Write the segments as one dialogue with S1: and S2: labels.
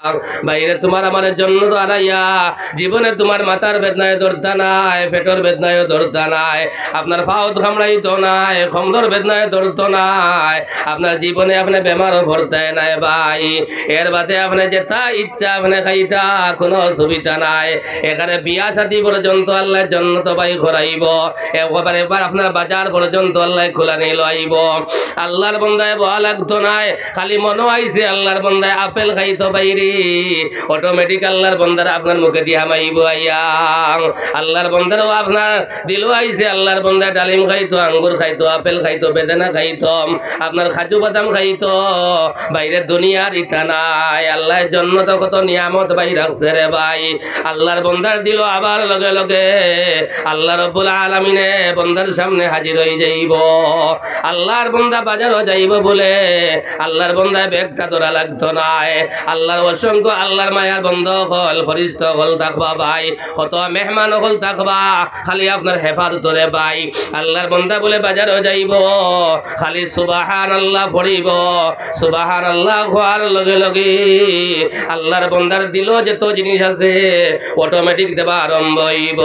S1: বাইরে তোমার আমার জন্য তো আড়াইয়া জীবনে তোমার মাথার বেদনায় দরদা নাই, পেটের বেদনায় দরদা নাই, আপনার পাওত খামড়াইতো নাই, খমদর বেদনায় দরদ নাই, আপনার জীবনে আপনি বেমারও ভরতায় নাই ভাই। এর বাদে আপনি যেটা ইচ্ছা আপনি খাইতা কোনো অসুবিধা নাই। এখানে বিয়া শাদী পর্যন্ত আল্লাহর জন্য তো ভাই করাইব, একবার এবার আপনার বাজার পর্যন্ত আল্লাহ খোলা নিয়ে লইব। আল্লাহর বন্দায় বহা লাগতো নাই, খালি মনে আইছে আল্লাহর বন্দায় আপেল খাইতো বাইরে, অটোমেটিক আল্লাহর বন্দারা আপনার মুখে দিয়া মাইব আইয়া। আল্লাহর বন্দারও আপনার দিল আইছে, আল্লাহর বন্দায় ডালিম খাইতো, আঙ্গুর খাইতো, আপেল খাইতো, বেদানা খাইতো, আপনার খাজু বাদাম খাইতো। বাইরের দুনিয়ার ইটা নাই। আল্লাহর জন্য তো কত নিয়ামত ভাই রাখছে রে ভাই। আল্লাহর বন্দার দিল আবার লগে লগে আল্লাহ রব্বুল আলামিনে বন্দার সামনে হাজির হয়ে যাইব। আল্লাহর বন্দা বাজারও যাইব বলে আল্লাহর বন্দায় ব্যাগটা ধরা লাগতো নাই। আল্লাহর অসংখ্য আল্লাহর মায়ার বন্ধ হল ফরিস্ত হল থাকবা ভাই, কত মেহমান হল থাকবা, খালি আপনার হেফাজতরে ভাই। আল্লাহর বন্দা বলে বাজারও যাইব, খালি সুবহানাল্লাহ পড়িব, সুবহানাল্লাহ হওয়ার লগে লগে আল্লাহর বন্দার দিল যত জিনিস আছে অটোমেটিক দেবা আরম্ভ হইব।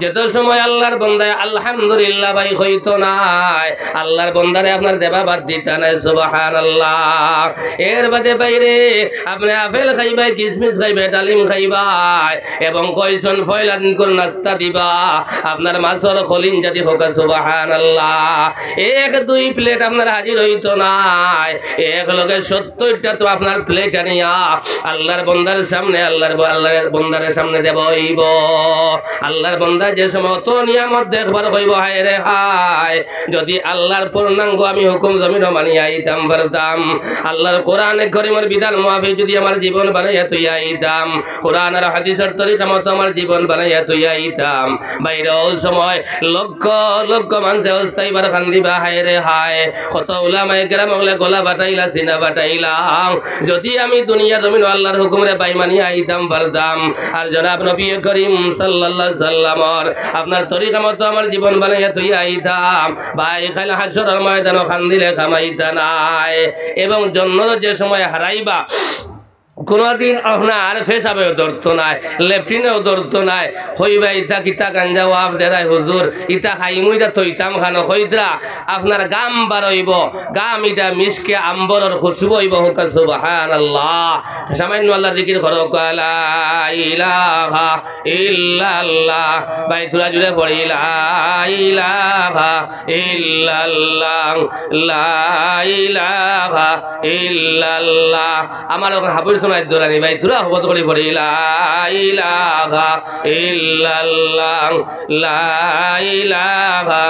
S1: যত সময় আল্লাহর বন্দায় আলহামদুলিল্লাহ ভাই হইতো নাই, আল্লাহর বন্দারে আপনার দেবা বাদ দিতা নাই। সুবহানাল্লাহ। এর বাদে বাইরে আপনি আপেল খাইবাই, কিশমিশ খাইবে, ডালিম খাইবাই এবং কয়জন ফয়লা দিন করে নাস্তা দিবা, আপনার মাছর খলিন যদি হোক। সুবহানাল্লাহ। এক দুই প্লেট আপনার হাজির হইতো নাই, এক লগে 70টা তো আপনার প্লেট আনিয়া আল্লাহর বন্দার সামনে আল্লাহর বন্দারের সামনে দেব হইব। আল্লাহর বন্দা যে সময় অত নিয়ামত দেখবার হইব, হায় রে হায়, যদি আল্লাহর পূর্ণাঙ্গ আমি হুকুম জমিন মানিয়া আইতাম পারতাম, আল্লাহর কোরআনে করিমের বিধান মুআফিক যদি আমার জীবন বানাইয়া তুইয়া আইতাম, কোরআন আর হাদিসের তরিকা মতো আমার জীবন বানাইয়া তুইয়া আইতাম, বাইরে ওই সময় লক্ষ লক্ষ মানুষে অস্থায়ীবার খান্দিবা, হায় রে হায়, কত উলামায়ে কেরাম ওগুলা গলা বাটাইলা, সিনা বাটাইলাম, যদি আমি দুনিয়া জমিন আল্লাহর হুকুমে বাইমানিয়া আইতাম পারতাম। আর জনাব নবী করিম সাল্লাল্লাহু আলাইহি সাল্লামর আপনার তরিকা মতো আমার জীবন বানাইয়া তুই আইতাম ভাই, খাইলা হাসরের ময়দানও খান্দিলে কামাইতা নাই। এবং জন্য যে সময় হারাইবা কোনদিন আপনার ফেসাবেও ধরতো নাই, লেফটিনেও ধরতো নাই, হইবা ইতা কিতা গাঞ্জা ওয়াফ দেরাই হুজুর ইতা খাইমুইটা তৈতাম খানো হইদ্রা আপনার গাম বারইব, গাম ইটা মিশকে আম্বরের খুশবু হইব। হুকা সুবহানাল্লাহ। সামান্য আল্লাহর জিকির করো, লা ইলাহা ইল্লাল্লাহ, বাইতুরা জুড়ে পড়ি লা ইলাহা ইল্লাল্লাহ, লা ইলাহা ইল্লাল্লাহ। আমার ওখানে হাবুর নাই দোরানি ভাই, তোরা হবত করে পড়ি লা ইলাহা ইল্লাল্লাহ, লা ইলাহা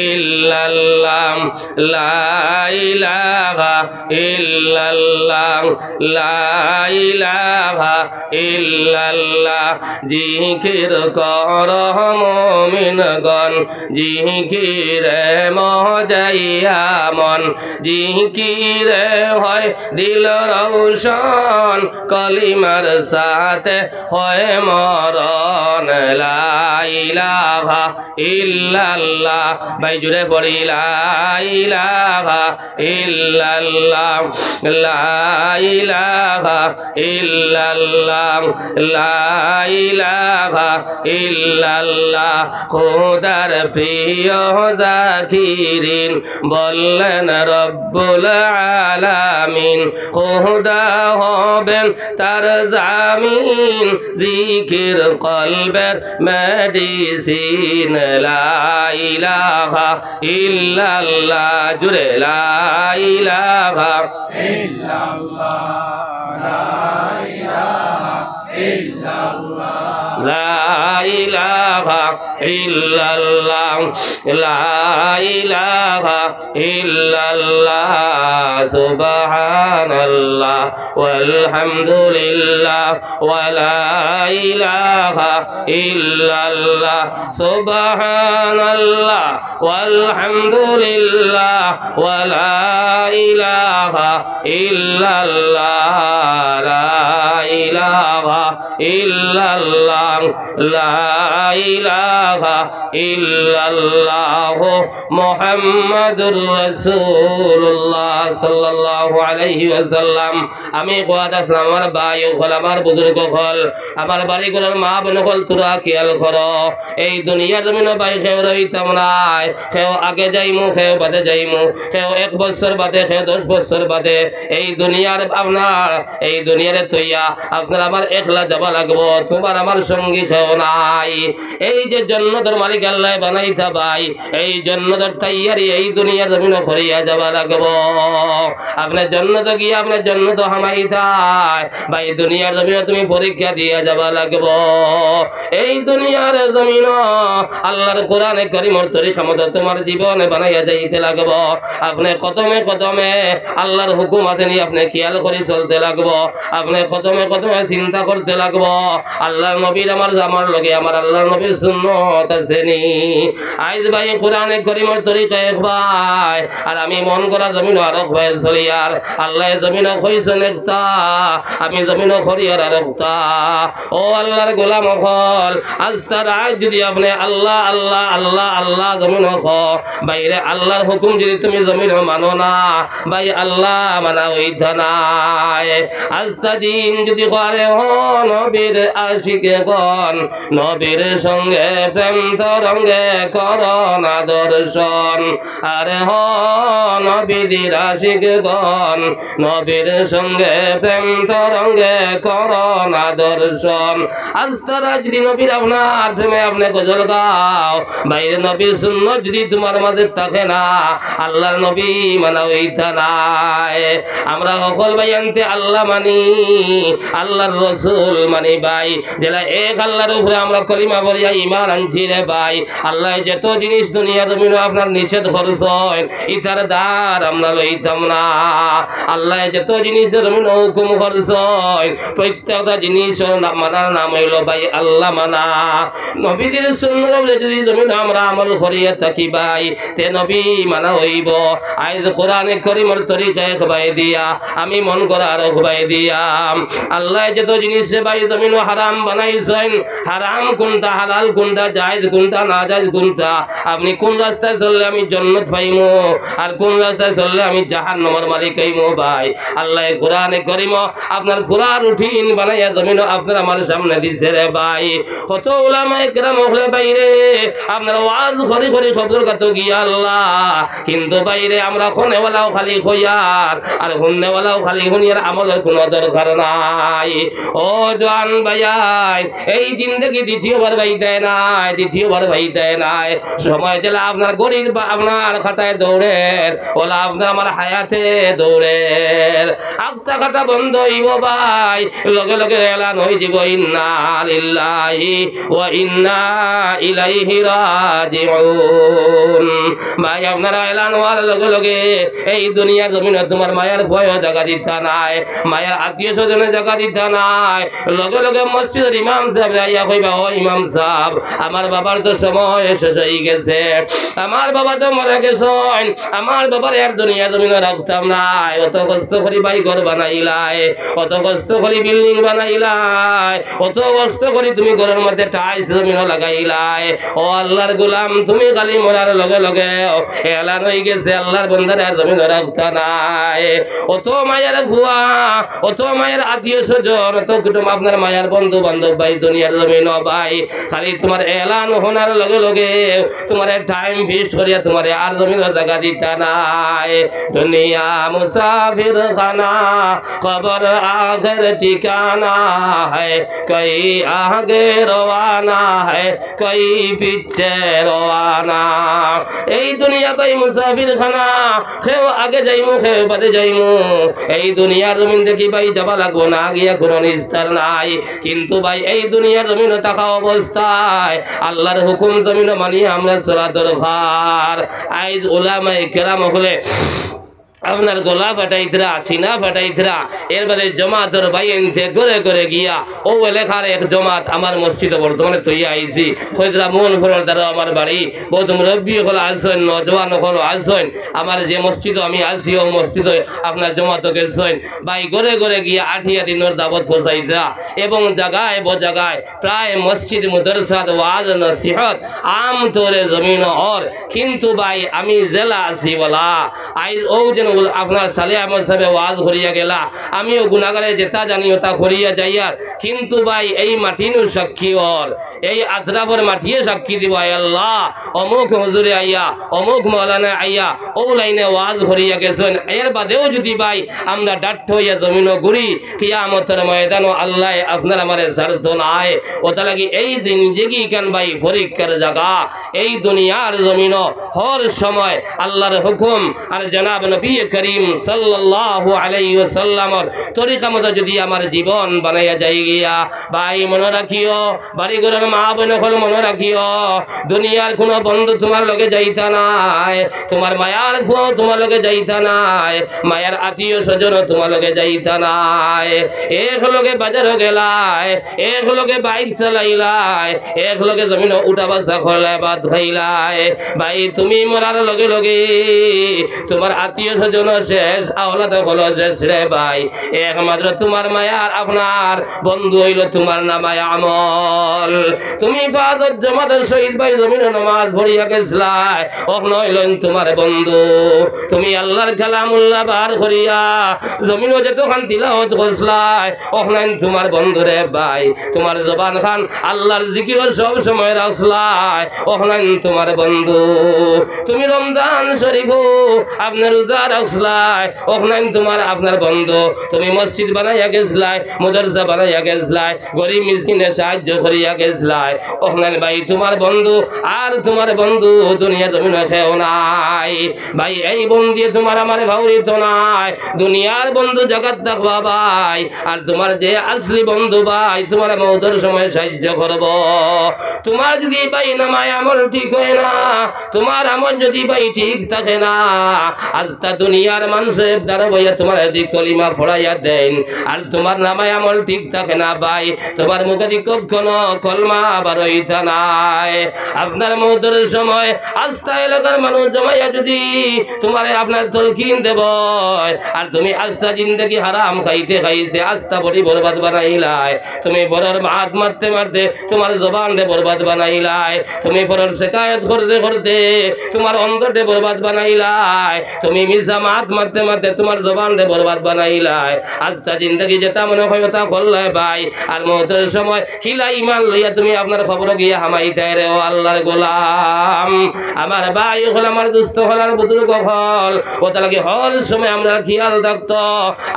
S1: ইল্লাল্লাহ, লা ইলাহা ইল্লাল্লাহ, লা ইলাহা ইল্লাল্লাহ। জিকির কর মুমিনগণ, জিকিরে মজাইয়া মন, জিকিরে হয় দিল রৌশন, কলিমার সাথে হয় মরণ। লা ইলাহা ইল্লাল্লাহ, ভাই জুড়ে পড়ি লা ইলাহা ইল্লাল্লাহ, লা ইলাহা ইল্লাল্লাহ, লা ইলাহা ইল্লাল্লাহ। খোদার প্রিয় জাকিরিন বললেন রব্বুল আলামিন, খোদা হবেন তার জামিন, জিকির কলবের মেডিসিন। লা ইলাহা ইল্লাল্লাহ, জুড়ে লা ইলাহা ইল্লাল্লাহ, লা ইলাহা ইল্লাল্লাহ, লা ইলাহা ইল্লাল্লাহ, লা ইলাহা ইল্লাল্লাহ। সুবহানাল্লাহ ওয়ালহামদুলিল্লাহ ওয়া লা ইলাহা ইল্লাল্লাহ, সুবহানাল্লাহ ওয়ালহামদুলিল্লাহ ওয়া লা ইলাহা ইল্লাল্লাহ, লা ইলাহা ইল্লাল্লাহ, লা ইলাহা ইল্লাল্লাহ মুহাম্মাদুর রাসূলুল্লাহ সাল্লাল্লাহু আলাইহি ওয়াসাল্লাম। আমি কোয়াত আসলাম আমার ভাই হল, আমার বুজুর্গ হল, আমার বাড়িগুলোর মা বোন হল, তোরা খেয়াল করো এই দুনিয়ার জমিন ভাই খেয়ে রইতাম নাই, খেয়েও আগে যাইমু, খেয়েও বাদে যাইমু, খেয়েও 1 বছর বাদে, খেয়েও 10 বছর বাদে। এই দুনিয়ার আপনার এই দুনিয়ারে তৈয়া আপনার আমার একলা যাবা লাগবো, তোমার আমার সঙ্গী খেয়েও নাই। এই যে জন্নতর মালিক আল্লাহ বানাইতা ভাই, এই জন্নতর তৈয়ারি এই দুনিয়ার জমিন করিয়া যাবা লাগবো। আপনার জন্নত গিয়ে আপনার জন্নত হামাইতায় ভাই, দুনিয়ার জমিন তুমি পরীক্ষা দিয়ে যাবা লাগবো। এই দুনিয়ার জমিন আল্লাহর কোরআনে কারীমের তরিকা মতো তোমার জীবনে বানাইয়া যাইতে লাগবো। আপনি কদমে কদমে আল্লাহর হুকুম আছে নি, আপনি খেয়াল করে চলতে লাগবো। আপনি কদমে কদমে চিন্তা করতে লাগবো আল্লাহর নবীর আমার লগে আমার আল্লাহর নবীর সুন্নত আছে নি। আইজ ভাই কোরআনে কারীমের তরিকা এক ভাই, আর আমি মন করা জমিন আর এক ভাই চলি, আর আল্লাহ জমিন কইছেন একটা, আমি জমিন করি আর একটা। ও আল্লাহর গোলাম হল, আজ তার আজ যদি আপনি আল্লাহ আল্লাহ আল্লাহ আল্লাহ জমিন বাইরে আল্লাহর হুকুম যদি তুমি জমিন মানো না ভাই, আল্লাহ মানা হইতা নাই। আজটা দিন যদি করে নবীর আশিকে গণ, নবীর সঙ্গে প্রেম তরঙ্গে করোনা দর্শন। আরে নবীর আশিকে গণ, নবীর সঙ্গে প্রেম তরঙ্গে করোনা দর্শন। আজটা যদি নবীর আপনার প্রেমে আপনি গজল গাও, বাইরে নবীর সুন্নত যদি তোমার মাঝে থাকে না, আল্লাহর নবী মানা হইতা নাই। আমরা সকল ভাই আনতে আল্লাহ মানি, আল্লাহর রসুল মানি ভাই, যেটা এক আল্লাহর উপরে আমরা কলিমা বলিয়া ইমান আনছি রে ভাই। আল্লাহ যত জিনিস দুনিয়ার জমিন আপনার নিষেধ করছেন, ইতার দ্বার আমরা লইতাম না। আল্লাহ যত জিনিস জমিন হুকুম করছেন, প্রত্যেকটা জিনিস মানার নাম হইল ভাই আল্লাহ মানা। নবীদের সুন্নাত যদি জমিন আমরা আমল করিয়া থাকি ভাই, তে নবী মানা হইব। আইজ কোরআনে কারীমের তরিকা এক ভাই দিয়া আমি মন করা আর ভাই দিয়া, আল্লাহ যত জিনিস ভাই জমিন হারাম বানাইছেন, হারাম কোনটা, হালাল কোনটা, জায়েজ কোনটা, না জায়েজ কোনটা, আপনি কোন রাস্তায় চললে আমি জান্নাত পাইমু, আর কোন রাস্তায় চললে আমি জাহান্নামের মালিক হইমু ভাই। আল্লাহ কোরআনে কারীম আপনার পুরা রুটিন বানাইয়া জমিন আপনার আমার সামনে দিছে রে ভাই। কত উলামায়ে কেরাম হলে বাইরে আপনার ওয়াজ করি করি শব্দর কত গিয়া আল্লাহ, কিন্তু বাইরে আমরা খনেওয়ালাও খালি খইয়ার আর হুন্নেওয়ালাও খালি হুনিয়ার, আমলের কোনো দরকার নাই। ও জওয়ান ভাইয়াই, এই জিন্দগি দ্বিতীয়বার ভাই দেয় নাই, দ্বিতীয়বার ভাই দেয় নাই। সময় দিলে আপনার গরিব বা আপনার খাতায় দৌড়ের, ওলা আপনার আমার হায়াতে দৌড়ের। আত্মা খাতা বন্ধ হইব ভাই, লগে লগে এলান হয়ে যাব ইন্না লিল্লাহি ওয়া ইন্না ইলাইহি রাজিউন। ভাই আপনারা এলান হওয়ার লগে লগে এই দুনিয়ার জমিনে তোমার মায়ের ভয় জায়গা দিতা নাই, মায়ের আত্মীয় স্বজনের জায়গা দিতা নাই। লগে লগে মসজিদের ইমাম সাহেব রাইয়া কইবা, ও ইমাম সাহেব আমার বাবার তো সময় শেষ হয়ে গেছে, আমার বাবা তো মরে গেছেন, আমার বাবার এর দুনিয়া জমিনে রাখতাম নাই। অত কষ্ট করি ভাই ঘর বানাইলাই, অত কষ্ট করি বিল্ডিং বানাইলাই, অত কষ্ট করি তুমি ঘরের মধ্যে টাইলস জমিন লাগাইলাই। ও আল্লাহর গোলাম, তুমি খালি মরার লগে লগে এলান হয়ে গেছে আল্লাহর বন্দার আর জমিন রাখতা নাই। অত মায়ের ভুয়া, অত মায়ের আত্মীয় স্বজন, অত কুটুম আপনার মায়ের বন্ধু বান্ধব ভাই দুনিয়ার জমিন ভাই, খালি তোমার এলান হোনার লগে লগে তোমার টাইম ফিস্ট করিয়া তোমার আর জমিন জায়গা দিতা নাই। দুনিয়া মুসাফির খানা, কবর আখের ঠিকানা है, कई आगे रवाना है, कई पीछे रवाना। এই দুনিয়া ভাই মুসাফির খানা, কেউ আগে যাইমু কেউ বাদে যাইমু। এই দুনিয়ার জমিন দেখি ভাই যাবা লাগবো না, গিয়া কোনো নিস্তার নাই। কিন্তু ভাই এই দুনিয়ার জমিন থাকা অবস্থায় আল্লাহর হুকুম জমিন মানিয়ে আমরা চলা দরকার। আইজ উলামায়ে কেরাম হলে আপনার গলা ফাটাইতরা সিনা ফাটাইতরা এরবারে জমাতর ভাই এনতে করে করে গিয়া ও এলাকার এক জমাত আমার মসজিদে বর্তমানে তৈরি আইছি হয়তরা মন ফলর দ্বারা আমার বাড়ি বহুত মুরব্বী হল আসছেন নজওয়ান হল আসছেন আমার যে মসজিদে আমি আসি ও মসজিদে আপনার জমাত গেছেন ভাই করে করে গিয়া 8 দিনের দাবত পৌঁছাইতরা এবং জায়গায় জায়গায় প্রায় মসজিদ মুদরসাত ওয়াজ নসিহত আম তোরে জমিন और কিন্তু ভাই আমি জেলা আছি বলা আই ও যেন আপনার সালে আহমদ সাহেব ওয়াজ করিয়া গেলা আমিও গুনাগারে যেটা জানি ওটা করিয়া যাইয়ার কিন্তু ভাই এই মাটিনু সাক্ষী ওর এই আদ্রাবর মাটিয়ে সাক্ষী দিব আল্লাহ অমুক হুজুরে আইয়া অমুক মৌলানা আইয়া ও লাইনে ওয়াজ করিয়া গেছেন এর বাদেও যদি ভাই আমরা ডাট হইয়া জমিন ঘুরি কিয়ামতের ময়দান আল্লাহ আপনার আমার সার্থ নাই ওটা লাগি এই জিন্দেগি কেন ভাই পরীক্ষার জায়গা এই দুনিয়ার জমিন হর সময় আল্লাহর হুকুম আর জনাব নবী করিম সাল্লাল্লাহু আলাইহি ওয়াসাল্লামর তরিকা মতো যদি আমার জীবন বানাইয়া যাই গিয়া ভাই মনে রাখিও বাড়ি ঘরের মা বোন হল মনে রাখিও দুনিয়ার কোনো বন্ধু তোমার লগে যাইতা নাই তোমার মায়ার ফুও তোমার লগে যাইতা নাই মায়ার আত্মীয় স্বজন তোমার লগে যাইতা নাই এক লগে বাজার গেলাই এক লগে বাইক চালাইলাই এক লগে জমিন উঠা বাসা করলাই ভাত খাইলাই ভাই তুমি মরার লগে লগে তোমার আত্মীয় স্বজন শেষ আওলাদ হলো শেষ রে ভাই একমাত্র তোমার মায়ার আপনার বন্ধু হইল তোমার নামায় আমল তুমি ফাজত জমাতের শহীদ ভাই জমিন নামাজ পড়িয়া গেছলাই ওখানে হইলেন তোমার বন্ধু তুমি আল্লাহর কালামুল্লাহ বার করিয়া জমিন যেত খান তিলাওয়াত করছলাই ওখানে তোমার বন্ধু রে ভাই তোমার জবান খান আল্লাহর জিকির সব সময় রাখছলাই ওখানে তোমার বন্ধু তুমি রমজান শরীফ আপনার রোজা রাখছলাই ওখানে তোমার আপনার বন্ধু তুমি মসজিদ বানাইয়া গেছলাই মাদ্রাসা বানাইয়া গেছলাই গরিব মিসকিনের সাহায্য করিয়া গেছলাই ওখানে ভাই তোমার বন্ধু আর তোমার বন্ধু দুনিয়া জমিন খেও নাই ভাই এই বন্ধু তোমার আমার ভাউরিত নাই দুনিয়ার বন্ধু জগৎ দেখবা ভাই আর তোমার যে আসলি বন্ধু ভাই তোমার মৌতের সময় সাহায্য করব তোমার যদি ভাই নামায় আমল ঠিক হয় না তোমার আমল যদি ভাই ঠিক থাকে না আজ তা দুনিয়ার মানুষের দ্বারা ভাইয়া তোমার এদিক কলিমা ফড়াইয়া দেন আর তোমার নামায় আমল ঠিক থাকে না ভাই তোমার মুখে দিক কখনো কলমা বারইতা নাই আপনার মৌতের সময় আস্থা এলাকার মানুষ জমাইয়া যদি তোমার আপনার তলকিন দেব আর তুমি আস্থা জিন্দগি হারাম খাইতে খাইতে আস্থা বড়ি বরবাদ বানাইলাই তুমি বড়র হাত মারতে মারতে তোমার জবান রে বরবাদ বানাইলাই তুমি বড়র শিকায়ত করতে করতে তোমার অন্তরে বরবাদ বানাইলাই তুমি মিশা মাত মারতে মারতে তোমার জবান রে বরবাদ বানাইলাই আস্থা জিন্দগি যেটা মনে হয় ওটা করলাই ভাই আর মৌতের সময় খিলা ইমান লইয়া তুমি আপনার খবর গিয়া হামাইতে রে ও আল্লাহর গোলাম আমার ভাই হল আমার দুস্থ হল আর বুজুর্গ হল ওটা লাগে হল সময় আমরা খেয়াল রাখতো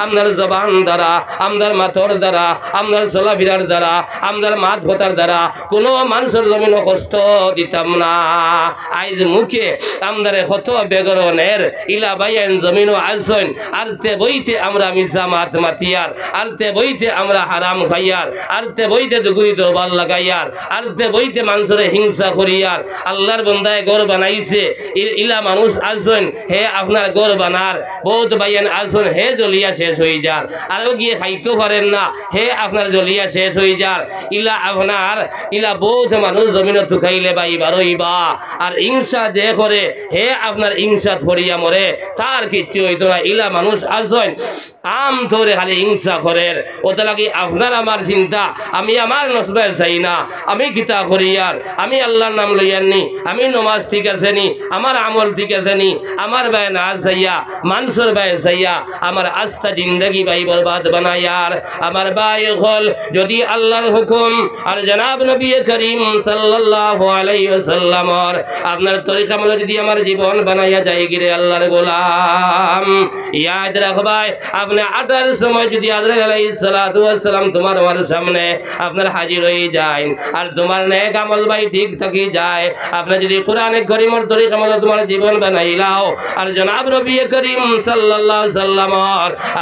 S1: আপনার জবান দ্বারা আমাদের মাথর দ্বারা আমাদের চলাফেরার দ্বারা আমাদের মাত কথার দ্বারা কোনো মানুষের জমিন কষ্ট দিতাম না আইজ মুখে আমাদের কত বেগরনের ইলা বাইন জমিনও আসছেন আরতে বইতে আমরা মিশা মাত মাতিয়ার আরতে বইতে আমরা হারাম খাইয়ার আরতে বইতে দুগুরি দরবার লাগাইয়ার আরতে বইতে মানুষের হিংসা করিয়ার আল্লাহর বন্দায় গড় বানাইছে ইলা মানুষ আসছেন হে আপনার গড় বানার বহুত বাইন আসছেন হে জলিয়া শেষ হয়ে যার আরও গিয়ে খাইতেও পারেন না হে আপনার জলিয়া শেষ হয়ে যার ইলা আপনার ইলা বহুত মানুষ জমিনে থুকাইলে বাই বারইবা আর হিংসা যে করে হে আপনার হিংসা ধরিয়া মরে তার কিচ্ছু হইতো না ইলা মানুষ আসছেন আম ধরে খালি হিংসা করেন ওটা লাগি আপনার আমার চিন্তা আমি আমার নসবাই চাই না আমি গীতা করিয়ার আমি আল্লাহর নাম লইয়ার নি আমি নমাজ ঠিক আছে নি আমার আমল ঠিক আছে নি আমার ভাই না চাইয়া মানুষের ভাই চাইয়া আমার আস্থা জিন্দগি ভাই বরবাদ বানাইয়ার আমার ভাই হল যদি আল্লাহর হুকুম আর জনাব নবী করিম সাল্লাল্লাহু আলাইহি ওয়াসাল্লামর আপনার তরিকা মতো যদি আমার জীবন বানাইয়া যায় গিরে আল্লাহর গোলাম ইয়াদ রাখবাই আপনি আটার সময় যদি আজরাইল আলাইহিস সালাতু ওয়াস সালাম তোমার আমার সামনে আপনার হাজির হয়ে যায় আর তোমার নেক আমল ভাই ঠিক থাকি যায়, আপনি যদি কোরআনে কারীমের তরিকা মতো তোমার জীবন বানাইলাও আর জনাব নবী করিম সাল্লাল্লাহু আলাইহি সাল্লাম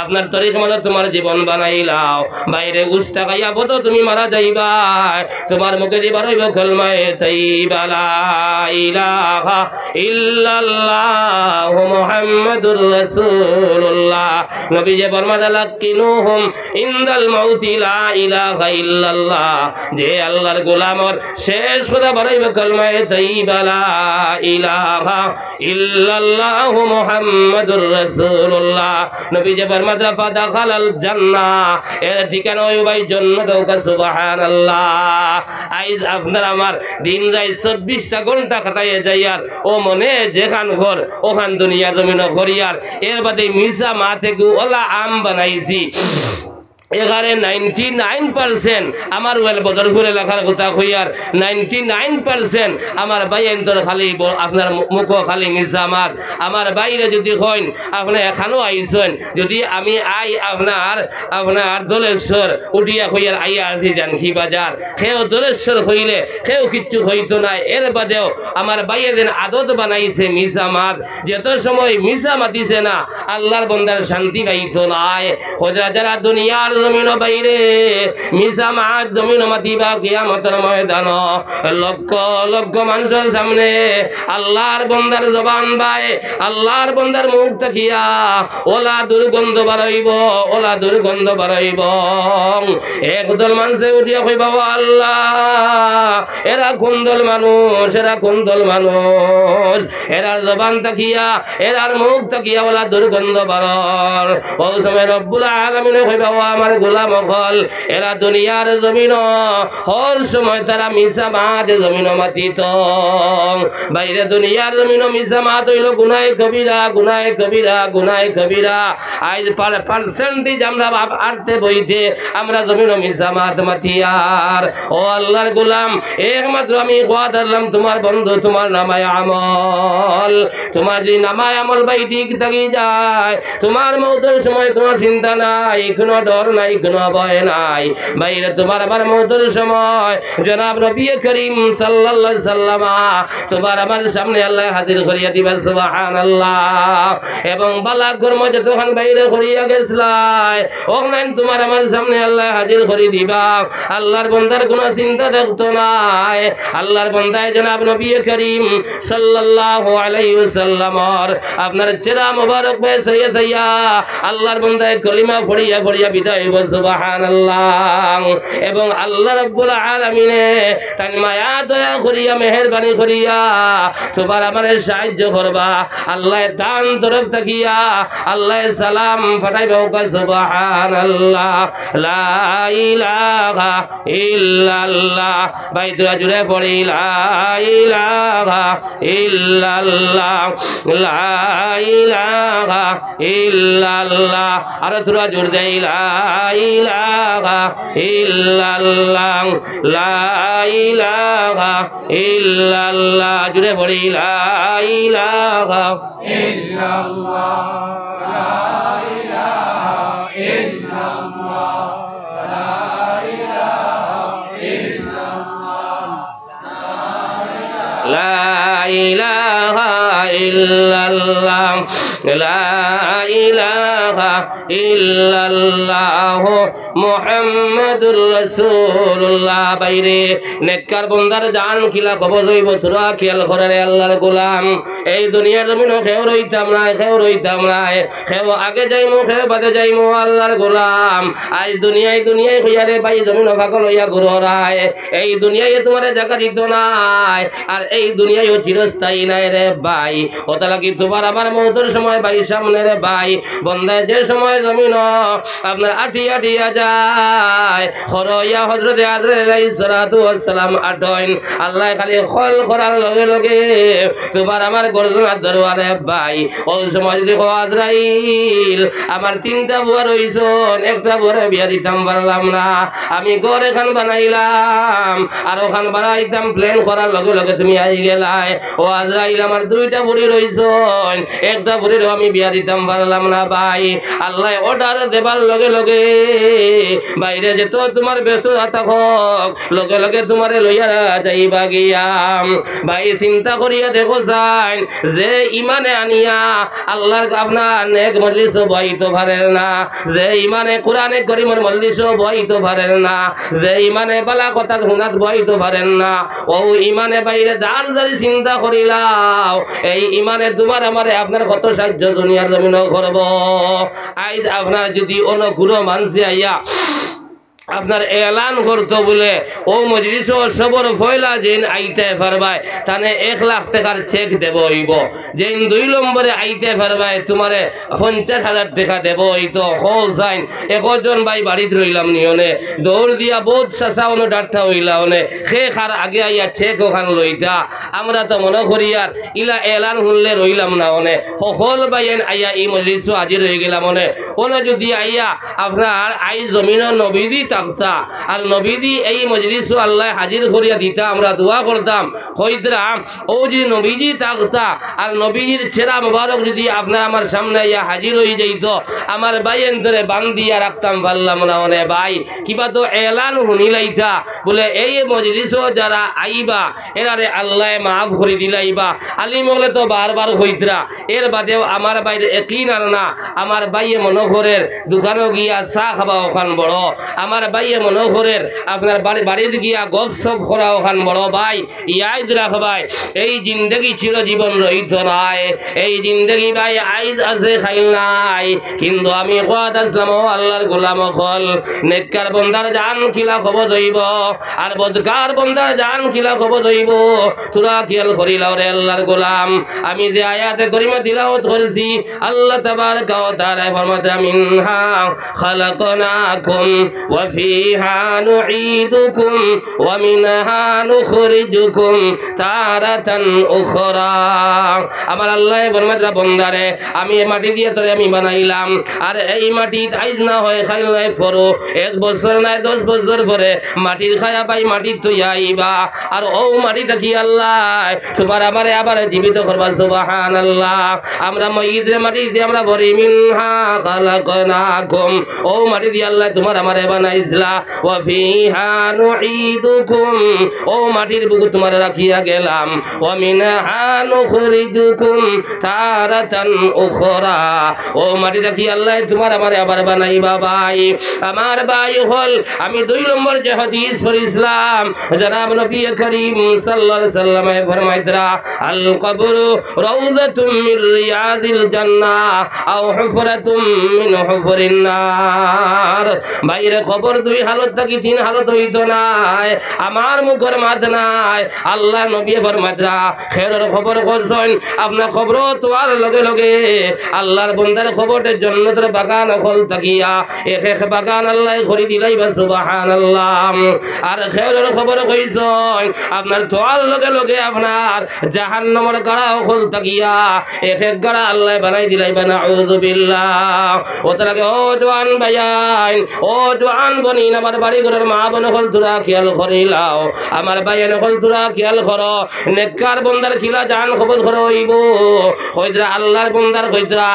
S1: আপনার তরিকা মতো তোমার জীবন বানাইলাও, বাইরে উস্তা গাইয়া বতো তুমি মারা যাইবা, তোমার মুখে দিবার হইব কলমায়ে তাইয়্যিবা লা ইলাহা ইল্লাল্লাহু মুহাম্মাদুর রাসূলুল্লাহ। নবী যে ফরমায় লাকিনুহুম ইনদাল মাউতি লা ইলাহা ইল্লাল্লাহ, যে আল্লাহর গোলামর শেষ কথা বলাইব কলমায়ে তাইয়্যিবা লা ইলাহা ইল্লাল্লাহু মুহাম্মাদুর রাসূলুল্লাহ। নবী যে ফরমায় ফাদাখালাল জান্নাহ, এর ঠিকানা হইব ভাই জান্নাত। সুবহানাল্লাহ। আইজ আপনার আমার দিন রাত 24টা ঘন্টা কাটাইয়ে যাই আর ও মনে যেখান ঘর ওখান দুনিয়া জমিন করিয়ার এর বাদে মিশা মা থেকে ওলা আম বানাইছি। এখানে 99% আমার ওয়েল বদরপুর এলাকার কথা কইয়ার 99% আমার ভাই এন্তর খালি আপনার মুখ খালি মিশা আমার বাইরে যদি হইন আপনি এখানেও আইসেন, যদি আমি আই আপনার দলেশ্বর উঠিয়া কইয়ার আইয়া আসি জানকি বাজার, সেও দলেশ্বর হইলে সেও কিচ্ছু হইতো না। এর বাদেও আমার ভাইয়ে যেন আদত বানাইছে মিশা মাত, যত সময় মিশা মাতিছে না আল্লাহর বন্দার শান্তি পাইতো নাই। যারা দুনিয়ার জমিন বাইরে মিশা মাত জমিন মাতিবা কিয়ামতের ময়দান লক্ষ লক্ষ মানুষের সামনে আল্লাহর বন্দার জবান বাই আল্লাহর বন্দার মুখ তাকিয়া ওলা দুর্গন্ধ বাড়াইব, ওলা দুর্গন্ধ বাড়াইব। একদল মানুষে উঠিয়া কইবা আল্লাহ এরা কোন দল মানুষ, এরা কোন দল মানুষ, এরার জবান তাকিয়া এরার মুখ তাকিয়া ওলা দুর্গন্ধ বাড়র। ও সময় রব্বুল আলামিনে কইবা আমার গোলাম হল এরা দুনিয়ার জমিন হর সময় তারা মিশা মাত জমিন মাতিত, বাইরে দুনিয়ার জমিন মিশা মাত হইল গুনায় কবিরা, গুনায় কবিরা, গুনায় কবিরা। আজ পার্সেন্টেজ আমরা আরতে বইতে আমরা জমিন মিশা মাত মাতিয়ার। ও আল্লাহর গোলাম একমাত্র আমি ওয়াদা দিলাম তোমার বন্ধু তোমার নামায় আমল, তোমার যদি নামায় আমল ভাই ঠিক থাকি যায় তোমার মৌতের সময় কোনো চিন্তা নাই, কোনো ডর নাই, কোনো ভয় নাই। বাইরে তোমার আমার মৌতের সময় জনাব নবী করিম সাল্লাল্লাহু আলাইহি সাল্লাম তোমার আমার সামনে আল্লাহ হাজির করিয়া দিবা। সুবহানাল্লাহ। এবং বালা কর্ম যতক্ষণ বাইরে করিয়া গেছলাই ওখানে তোমার আমার সামনে আল্লাহ হাজির করি দিবা। আল্লাহর বন্দার কোনো চিন্তা থাকতো নাই। আল্লাহর বন্দায় জনাব নবী করিম সাল্লাল্লাহু আলাইহি ওয়াসাল্লামর আপনার চেহারা মোবারক বেসাইয়া সাইয়া আল্লাহর বন্দায় কলিমা পড়িয়া পড়িয়া বিদায় হইব। সুবহানাল্লাহ। এবং আল্লাহ রাব্বুল আলামিনে তার মায়া দয়া করিয়া মেহেরবানি করিয়া তোমার আমার সাহায্য করবা। আল্লাহ দান তরফ তাকিয়া আল্লাহ সালাম ফাটাইবা। সুবহানাল্লাহ। লা ইলাহা ইল্লাল্লাহ। ভাই তোরা জুড়ে পড়ি লা ইলাহা ইল্লাল্লাহ, লা ইলাহা ইল্লাল্লাহ। আর তোরা জোর দেই লা ইলাহা ইল্লাল্লাহ, লা ইলাহা ইল্লাল্লাহ। জুড়ে পড়ি লা ইলাহা ইল্লাল্লাহ, লা ইলাহা ইল্লাল্লাহ, লা ইলাহা ইল্লাল্লাহ, লা ইলাহা ইল্লাল্লাহ, লা ইলাহা ইল্লাল্লাহ মুহাম্মাদুর রাসূলুল্লাহ। বাইরে নেককার বন্দার জান কিলা খবর হইব তোরা খেয়াল করে আল্লাহর গোলাম। এই দুনিয়ার জমিন খেও রইতাম না, খেও রইতাম না, খেও আগে যাইমু খেও বাদে যাইমু আল্লাহর গোলাম। আজ দুনিয়ায় দুনিয়ায় হইয়ারে ভাই জমিন ফাঁকল হইয়া ঘুরায়। এই দুনিয়ায় তোমার জায়গা দিত নাই আর এই দুনিয়ায় চিরস্থায়ী নাই রে ভাই। ওটা লাগি তোমার আবার মৌতের সময় ভাই সামনে রে ভাই বন্দায় যে সময় জমিন আপনার আটি দিয়া দিয়া যায় খরইয়া হযরতে আজরাইল আলাইহিস সালাতু ওয়াস সালাম আটইন আল্লাহ খালি খল করার লগে লগে তোমার আমার গর্দনার দরবারে ভাই ওই সময় যদি আজরাইল আমার তিনটা বুয়া রইছন একটা বুয়ারে বিয়া দিতাম পারলাম না আমি ঘর এখান বানাইলাম আর ওখান বানাইতাম প্ল্যান করার লগে লগে তুমি আই গেলাই ও আজরাইল আমার দুইটা বুড়ি রইছন একটা বুড়ির আমি বিয়া দিতাম পারলাম না ভাই আল্লাহ অর্ডার দেবার লগে লগে বাইরে যেত তোমার ব্যস্ততা থাকক লগে লগে তোমারে লইয়া যাইবা গিয়াম ভাই চিন্তা করিয়া দেখো যাই যে ইমানে আনিয়া আল্লাহর আপনার নেক মজলিস বইতে পারেন না যে ইমানে কোরআনে করিমের মজলিস বইতে পারেন না যে ইমানে বালা কথা শুনাত বইতে পারেন না ও ইমানে বাইরে দার দারি চিন্তা করিলাও এই ইমানে তোমার আমারে আপনার কত সাহায্য দুনিয়ার জমিন করব আইজ আপনার যদি অনুকূল মানসি আইয়া আপনার এলান করতো বলে ও মজলিস সবর ফয়লা যেন আইতে পারবায় তানে 1 লাখ টাকার চেক দেব হইব যেন 2 নম্বরে আইতে পারবায় তোমারে 50,000 টাকা দেব হইতো হোসাইন একজন ভাই বাড়িতে রইলাম নিয়নে দৌড় দিয়া বহুত চাচা অনু ডাক্তার হইলা অনে সে খার আগে আইয়া চেক ওখান লইতা আমরা তো মনে করি আর ইলা এলান শুনলে রইলাম না অনে সকল বাইন আইয়া এই মজলিস হাজির হয়ে গেলাম অনে ওনে যদি আইয়া আপনার আই জমিনের নবীদি থাকতা আর নবীদি এই মজলিস আল্লাহ হাজির করিয়া দিতা আমরা দোয়া করতাম কইতাম ও যদি নবীজি থাকতা আর নবীজির ছেড়া মোবারক যদি আপনার আমার সামনে ইয়া হাজির হয়ে যাইত আমার বাইন ধরে বান্ধিয়া রাখতাম পারলাম না অনে ভাই কিবা তো এলান শুনিলাইতা বলে এই মজলিস যারা আইবা এরারে আল্লাহ মাফ করে দিলাইবা আলিম হলে তো বারবার হইতরা এর বাদেও আমার বাইরে একই না আমার বাইয়ে মনোহরের দোকানও গিয়া চা খাবা ওখান বড় আমার বাইয়ে মনোহরের আপনার বাড়িতে গিয়া গপ সপ করা ওখান বড় ভাই ইয়াই রাখবাই এই জিন্দগি ছিল জীবন রহিত নাই এই জিন্দগি ভাই আইজ আছে খাইল নাই কিন্তু আমি কোয়াত আসলাম আল্লাহর গোলাম হল নেককার বন্দার জান খিলা খবর হইব আর বদকার বন্দার জান খিলা খবর হইব তোরা খেয়াল করিলাও রে আল্লাহর গোলাম আমি যে আয়াতে করিমা তিলাওয়াত করছি আল্লাহ তাবারকা ওয়া তাআলা ফরমাতে মিনহা খালাকনাকুম ওয়া ফিহা নুঈদুকুম ওয়া মিনহা নুখরিজুকুম তারাতান উখরা আমার আল্লাহ ফরমাতে বন্দারে আমি এই মাটি দিয়ে তোরে আমি বানাইলাম আর এই মাটি আইজ না হয় খাইল নাই পরো 1 বছর নাই 10 বছর পরে মাটির খায়া পাই মাটি তুই আইবা আর ও মাটিটা কি আল্লাহ তোমার আমারে আবার জীবিত করবা সুবহানাল্লাহ আমরা ময়িদের মাটি দিয়ে আমরা ভরি মিনহা খালাকনাকুম ও মাটি দিয়ে আল্লাহ তোমার আমারে বানাইছলা ওয়া ফিহা নুঈদুকুম ও মাটির বুকু তোমার রাখিয়া গেলাম ওয়া মিনহা নুখরিজুকুম তারাতান উখরা ও মাটি রাখি আল্লাহ তোমার আমারে আবার বানাইবা ভাই আমার ভাই হল আমি 2 নম্বর যে হাদিস পড়িছিলাম জনাব নবী করিম সাল্লাল্লাহু আলাইহি সাল্লামে ফরমাইতরা আল কবরু রাউযাতুম মির রিয়াজিল জান্নাহ আও হুফরাতুম মিন হুফরিন নার বাইরে কবর 2 হালত থাকি 3 হালত হইতো না আমার মুখের মাঝ নাই আল্লাহ নবী ফরমাইতরা খেরের খবর করছেন আপনার খবর তোয়ার লগে লগে আল্লাহর বান্দার খবরের জান্নাতের বাগান খোল তাকিয়া এক এক বাগান আল্লাহ করে দিলাইবা সুবহানাল্লাহ আর খেরের খবর কইছেন আপনার তোয়ার লগে লগে আপনার জাহান্নামের গাড়া খোল তাকিয়া এক এক গাড়া আল্লাহ বানাই দিলাইবা নাউযু বিল্লাহ ও তারাকে ও জওয়ান ভাইয়ান ও জওয়ান বনিন আমার বাড়ি ঘরের মা বোন হল তোরা খেয়াল করিলাও আমার ভাইয়ান হল তোরা খেয়াল করো নেককার বান্দার খিলা জান খবর করো হইব কইতরা আল্লাহর বান্দার কইতরা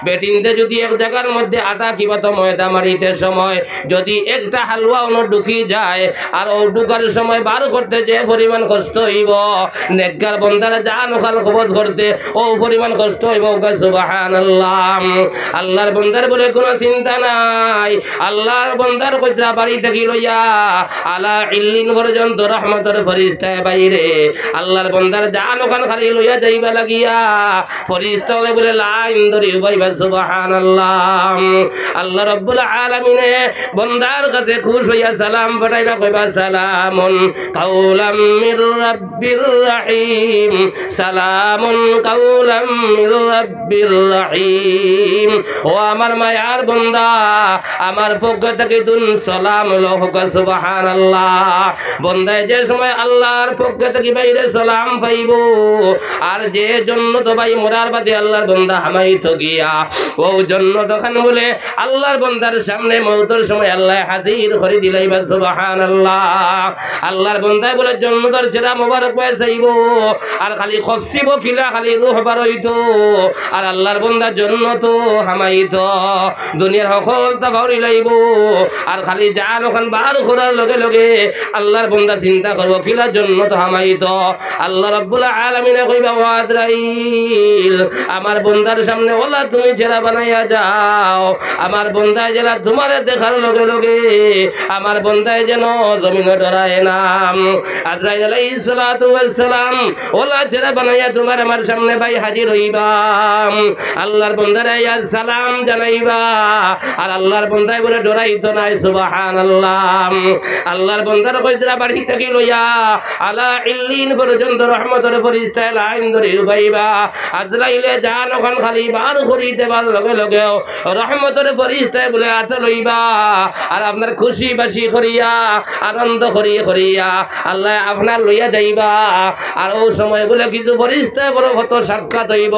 S1: বেটিনতে যদি এক জায়গার মধ্যে আটা কিবা তো ময়দা মারিতে সময় যদি একটা হালুয়া অন্য ঢুকি যায় আর ও ঢুকার সময় বার করতে যে পরিমাণ কষ্ট হইব নেককার বান্দার জান ওখান খবর করতে ও পরিমাণ কষ্ট হইব সুবহানাল্লাহ আল্লাহর বান্দার বলে কোনো চিন্তা নাই আল্লাহর বান্দার কইতে কইতরা বাড়ি থেকে লইয়া আলা ইল্লিন পর্যন্ত রহমতের ফেরেশতায় বাইরে আল্লাহর বান্দার জান ওখান খালি লইয়া যাইবা লাগিয়া ফেরেশতা বলে লাইন ধরে বাইবা সুবহানাল্লাহ। আল্লাহ রাব্বুল আলামিনে বান্দার কাছে খুশ হইয়া সালাম পাঠাইবা কইবা সালামুন কাওলাম মির রাব্বির রহিম সালামুন কাওলাম মির রাব্বির রহিম। ও আমার মায়ার বান্দা আমার পক্ষ থেকে তুন সালাম লহুক সুবহানাল্লাহ। বান্দায় যে সময় আল্লাহর পক্ষ থেকে বাইরে সালাম পাইব আর যে জন্য তো ভাই মোরার বাদে আল্লাহর বান্দা হামাইতো গিয়া ও জন্য তখন বলে আল্লাহর বান্দার সামনে মওতের সময় আল্লাহ হাজির করে দিলাইবা সুবহানাল্লাহ। আল্লাহর বান্দায় বলে জন্নতর চেরা মোবারক পায় চাইব আর খালি খসিব কিলা খালি রূহ বার হইতো আর আল্লাহর বান্দা জন্নত হামাইতো দুনিয়ার সকলতা ভাউরি লাইব আর খালি জান ওখান বার করার লগে লগে আল্লাহর বান্দা চিন্তা করব কিলা জন্নত হামাইতো। আল্লাহ রাব্বুল আলামিনে কইবা ও আজরাইল আমার বান্দার সামনে ওলা তুমি চেরা বানাইয়া যাও আমার বান্দায় যেন তোমারে দেখার লগে লগে আমার বান্দায় যেন জমিনে ডরায় না। আজরাইল আলাইহিস সালাতু ওয়াস সালাম ওলা চেরা বানাইয়া তোমার আমার সামনে ভাই হাজির হইবা আল্লাহর বান্দারে ইয়া সালাম জানাইবা আর আল্লাহর বান্দায় বলে ডরাইতো না সুবহানাল্লাহ। আল্লাহর বান্দার কইতরা বাড়ি থেকে লইয়া আলা ইল্লিন পর্যন্ত রহমতের ফেরেশতায় লাইন ধরে উবাইবা আজরাইলে জান ওখান খালি বার করি দেবার লগে লগে রহমতের ফেরেশতায় বলে হাত লইবা আর আপনার খুশি বাসি করিয়া আনন্দ করিয়া আল্লাহ আপনার লইয়া যাইবা আর ও সময় বলে কিছু ফেরেশতায় বড় কত সাক্ষাৎ হইব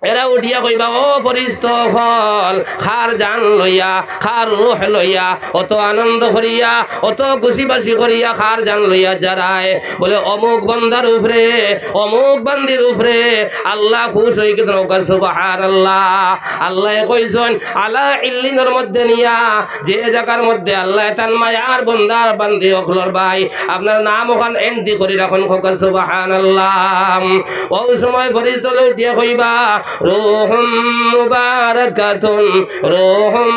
S1: এরা উঠিয়া কইবা ও ফেরেশতা হল খার জান লইয়া খার রূহ লইয়া অত আনন্দ করিয়া অত খুশি বাসি করিয়া খার জান লইয়া যারায় বলে অমুক বান্দার উপরে অমুক বান্দির উপরে আল্লাহ খুশ হই কি নৌকার সুবহানাল্লাহ। আল্লাহ কইছেন আলা ইল্লিনের মধ্যে নিয়া যে জায়গার মধ্যে আল্লাহ তান মায়ার বান্দার বান্দি অখলর ভাই আপনার নাম ওখান এন্ট্রি করি রাখুন খোকার সুবহানাল্লাহ। ওই সময় ফেরেশতা উঠিয়া কইবা রুহুম মুবারাকাতুন রুহুম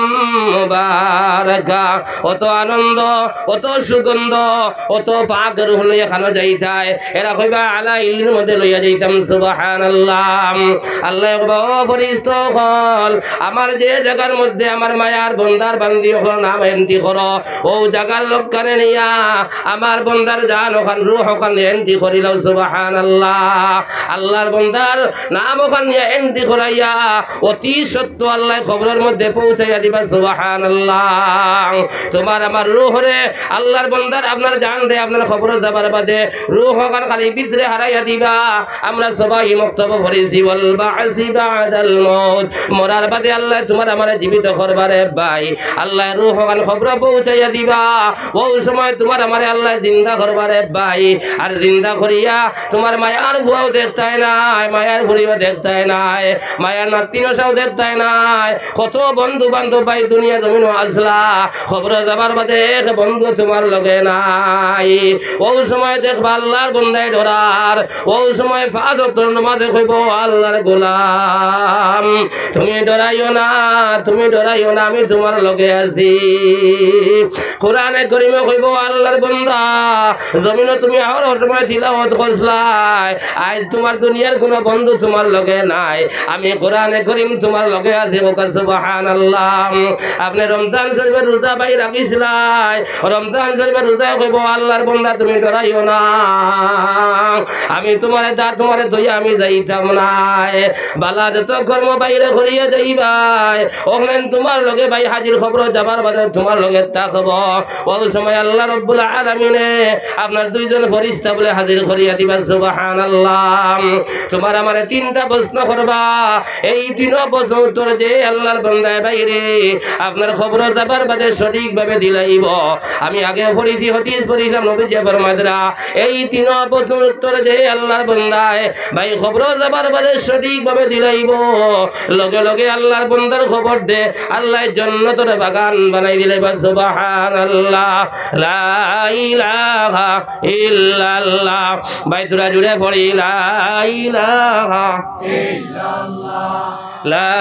S1: মুবারাকা অত আনন্দ অত সুগন্ধ অত পাক রূহ লইয়া খানো যাইতায় এরা কইবা আলা ইল্লির মধ্যে লইয়া যাইতাম সুবহানাল্লাহ। আল্লাহ কইবা ও ফেরেশতা হল আমার যে জায়গার মধ্যে আমার মায়ার বান্দার বান্দি হল নাম এন্ট্রি করো ও জায়গার লোক কানে নিয়া আমার বান্দার জান ওখান রূহ ওখান এন্ট্রি করিলাও সুবহানাল্লাহ। আল্লাহর বান্দার নাম ওখান নিয়া এন্ট্রি করাইয়া অতি সত্য আল্লাহ খবরের মধ্যে পৌঁছাইয়া দিবা সুবহানাল্লাহ। তোমার আমার রূহরে আল্লাহর বান্দার আপনার জান রে আপনার খবর যাবার বাদে রূহ ওখান খালি ভিতরে হারাইয়া দিবা। আমরা সবাই মক্তব্য পড়েছি ওয়াল বা'সি বা'দাল মউত মরার বাদে আল্লাহ তোমার আমার জীবিত করবারে ভাই আল্লাহ রূহ ওখান খবর পৌঁছাইয়া দিবা ওই সময় তোমার আমার আল্লাহ জিন্দা করবারে ভাই আর জিন্দা করিয়া তোমার মায়ার ভুয়াও দেখতাই নাই মায়ার ভুড়িও দেখতাই নাই মায়ার নাতিনসাও দেখতাই নাই কত বন্ধু বান্ধব ভাই দুনিয়া জমিন আসলা খবর যাবার বাদে বন্ধু তোমার লগে নাই ওই সময় দেখবা আল্লাহর বন্দায় ডরার ওই সময় ফাজ ওয়াক্তের নামাজে কইব আল্লাহর গোলাম তুমি ডরাইও না আমি তোমার লগে আছি। কোরআনে কারীমে কইব আল্লাহর বান্দা জমিনে তুমি আর সময় তিলাওয়াত করছলাই আজ তোমার দুনিয়ার কোনো বন্ধু তোমার লগে নাই আমি কোরআনে কারীম তোমার লগে আছি ওকা সুবহানাল্লাহ। আপনি রমজান শরীফের রোজা পাই রাখিছিলাই রমজান শরীফের রোজা কইব আল্লাহর বান্দা তুমি ডরাইও না আমি তোমারে দইয়া আমি যাইতাম নাই বালা যত কর্ম বাইরে করিয়া যাইবাই ওখানে তোমার লগে ভাই হাজির খবর যাবার বাদে তোমার লগে থাকব ওই সময় আল্লাহ রাব্বুল আলামিনে আপনার দুইজন ফেরেশতা বলে হাজির করিয়া দিবা সুবহানাল্লাহ। তোমার আমারে তিনটা প্রশ্ন করবা এই তিন প্রশ্ন উত্তর যে আল্লাহর বান্দায় বাইরে আপনার খবর যাবার বাদে সঠিকভাবে দিলাইব। আমি আগে পড়েছি হাদিস পড়িলাম নবীজি ফরমায়রা এই তিন প্রশ্ন উত্তর যে আল্লাহর বান্দায় ভাই খবর যাবার বাদে সঠিকভাবে দিলাইব লগে লগে আল্লাহর বান্দার খবর দে আল্লাহ জান্নাতের বাগান বানাই দিলাইবা সুবহানাল্লাহ লা ইলাহা ইল্লাল্লাহ ভাই তোরা জুড়ে পড়ি লা ইলাহা ইল্লাল্লাহ। লা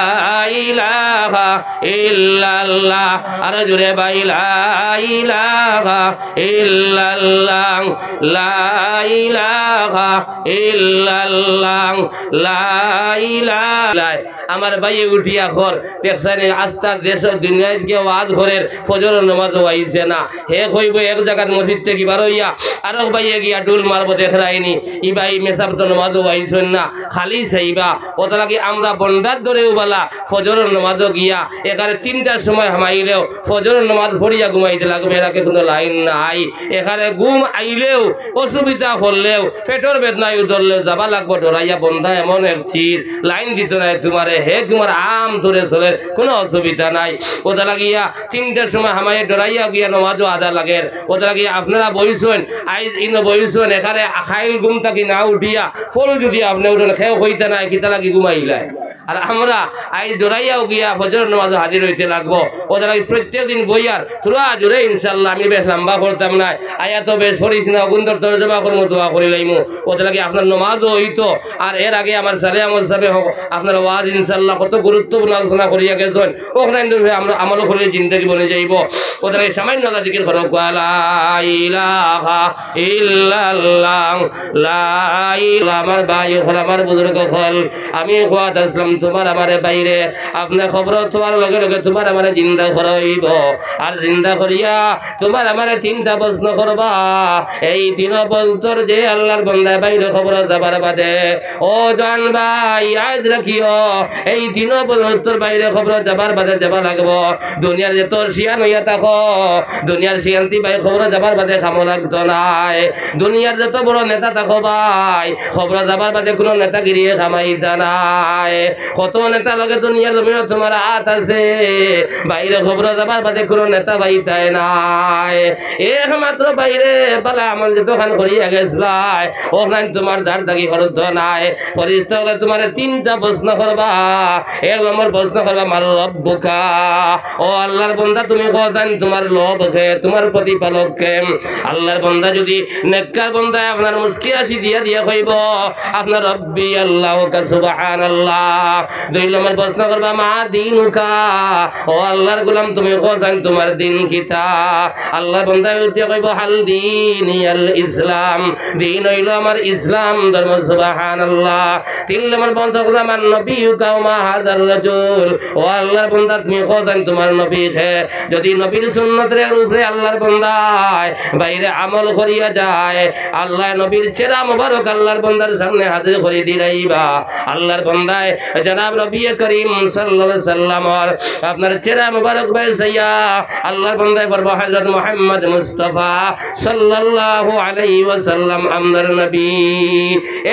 S1: ইলাহা ইল্লাল্লাহ আরো জোরে ভাই লা ইলাহা ইল্লাল্লাহ লা ইলাহা ইল্লাল্লাহ লা ইলাহা আমার ভাই উঠিয়া ঘর দেখছেন আস্তা দেশ দুনিয়ায় গিয়ে ওয়াজ ঘরের ফজর নামাজ হইছে না হে কইব এক জায়গার মসজিদ থেকে বার হইয়া আরো ভাইয়ে গিয়া ডুল মারবো দেখরাইনি ই ভাই মেসাব তো নামাজ হইছেন না খালি চাইবা ওটা লাগে আমরা বন্ডার ধরেও বলা ফজর নামাজও গিয়া এখানে 3টার সময় হামাইলেও ফজর নামাজ পড়িয়া ঘুমাইতে লাগবে এরাকে কোনো লাইন নাই এখানে ঘুম আইলেও অসুবিধা করলেও পেটের বেদনায় ধরলেও যাবা লাগবো ডরাইয়া বন্ধা এমন এক চির লাইন দিত নাই তোমারে হে তোমার আম ধরে চলে কোনো অসুবিধা নাই ওটা লাগিয়া 3টার সময় হামাইয়ে ডরাইয়া গিয়া নামাজও আদা লাগে ওটা লাগিয়া আপনারা বইছেন আইজ ইন বইছেন এখানে খাইল ঘুম থাকি না উঠিয়া ফল যদি আপনি উঠেন খেয়েও হইতে নাই কিতা লাগি ঘুমাইলাই আর আমরা আইজ ডরাইয়াও গিয়া ফজর নামাজ হাজির হইতে লাগবো ওদের লাগে প্রত্যেক দিন বইয়ার তোরা জোরে ইনশাল্লাহ আমি বেশ লম্বা করতাম না আয়া তো বেশ পড়িস না অগুন্দর তর্জমা করবো দোয়া করি লাইমু ওদের লাগে আপনার নামাজও হইতো আর এর আগে আমার সালে আমল সাহেব আপনার ওয়াজ ইনশাল্লাহ কত গুরুত্বপূর্ণ আলোচনা করিয়া গেছেন ওখানে আমরা আমল করলে জিন্দগি বনে যাইব ওদের লাগে সামান্য আল্লাহ জিকির করো লা ইলাহা ইল্লাল্লাহ লা ইলাহা আমার ভাই হল আমার বুজুর্গ হল আমি ওয়াদ আসলাম তোমার আমারে বাইরে আপনার খবর তোমার লগে লগে তোমার আমারে জিন্দা করাইব আর জিন্দা করিয়া তোমার আমারে 3টা প্রশ্ন করবা এই 3 বছর যে আল্লাহর বান্দা বাইরে খবর যাবার বাদে ও জান ভাই আজ রাখিও এই 3 বছর বাইরে খবর যাবার বাদে যাবা লাগবো দুনিয়ার যে তোর শিয়ান হইয়া থাকো দুনিয়ার শিয়ান্তি ভাই খবর যাবার বাদে খামো লাগতো নাই দুনিয়ার যত বড় নেতা থাকো ভাই খবর যাবার বাদে কোনো নেতাগিরি খামাইতা নাই কত নেতা লগে দুনিয়ার জমিনে তোমার হাত আছে বাইরে খবর যাবার বাদে কোনো নেতা বাইতাই নাই একমাত্র বাইরে পালা আমল যে দোকান করিয়া গেছলাই ওখানে তোমার দাঁড় দাগি খরচ নাই ফরিস্তা হলে তোমার 3টা প্রশ্ন করবা 1 নম্বর প্রশ্ন করবা মার রব্বুকা ও আল্লাহর বান্দা তুমি কোথায় তোমার লোভ কে তোমার প্রতিপালক কে আল্লাহর বান্দা যদি নেককার বান্দা আপনার মুস্কি আসি দিয়া দিয়া কইব আপনার রব্বি আল্লাহ কা সুবহানাল্লাহ 2 নম্বর প্রশ্ন করবা মা দিনুকা ও আল্লাহর গোলাম তুমি কোথায় তোমার দিন কিতা আল্লাহর বান্দা উঠে কইব হাল দিনিয়াল ইসলাম দিন হইল আমার ইসলাম ধর্ম সুবহানাল্লাহ 3 নম্বর প্রশ্ন করবা মান নবিয়ুকা ওয়া মা হাযার রাজুল ও আল্লাহর বান্দা তুমি কোথায় তোমার নবী হে যদি নবীর সুন্নতের উপরে আল্লাহর বান্দায় বাইরে আমল করিয়া যায় আল্লাহ নবীর চেহারা মোবারক আল্লাহর বান্দার সামনে হাজির করে দিলাইবা আল্লাহর বান্দায় জনাব নবী করিম সাল্লাল্লাহু আলাইহি সাল্লাম আপনার চেহারা মোবারক বাইসাইয়া আল্লাহর বান্দায় বলবো হযরত মুহাম্মদ মুস্তাফা সাল্লাল্লাহু আলাইহি ওয়াসাল্লাম আমদার নবী